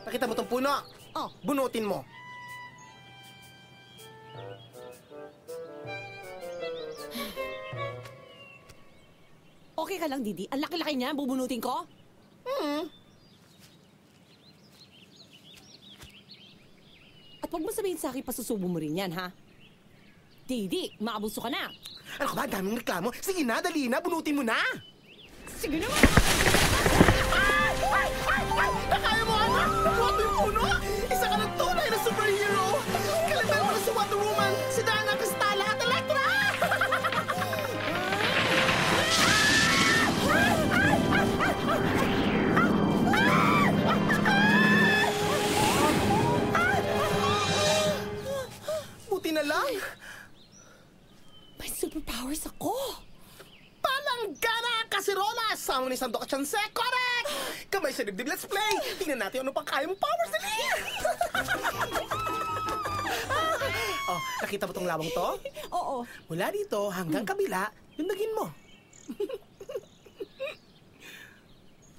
Nakita mo tong puno? Oh. Bunutin mo. Okay ka lang, Didi? Ang laki-laki niya, bubunutin ko? At huwag mo sabihin sa akin, pasusubo mo rin yan, ha? Didi, maabuso ka na. Ano ka ba? Daming reklamo. Sige na, dali na. Bunutin mo na. Sige naman! Nakaya mo, anak! Nakuha mo yung puno! Isa ka ng tunay na superhero! Kalimutan mo na si Wonder Woman, si Diana Cristala at Elektra! Buti na lang! May superpowers ako! Palanggana kasirola! Sama ni Santo Kachanse! Correct! Kamay sa dibdib, let's play! Tingnan natin ano pang kaya mong powers na niya! Oh, nakita mo tong lawang to? Oo. Mula dito hanggang kabila, yung nagin mo.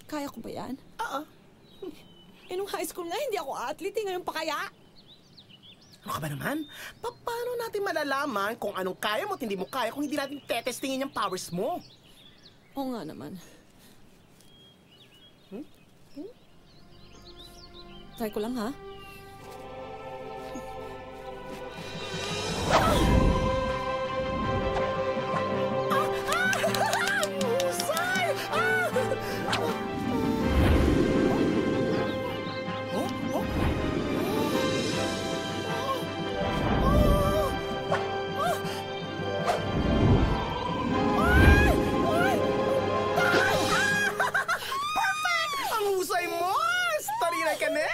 Kaya ko ba yan? Oo. Eh, nung high school nga, hindi ako athlete. Ngayon pa kaya? Ano ka ba naman? Paano natin malalaman kung anong kaya mo at hindi mo kaya kung hindi natin tetestingin yung powers mo? Oo nga naman. Try ko lang, ha? Husay! Ang husay mo! Starina ka na!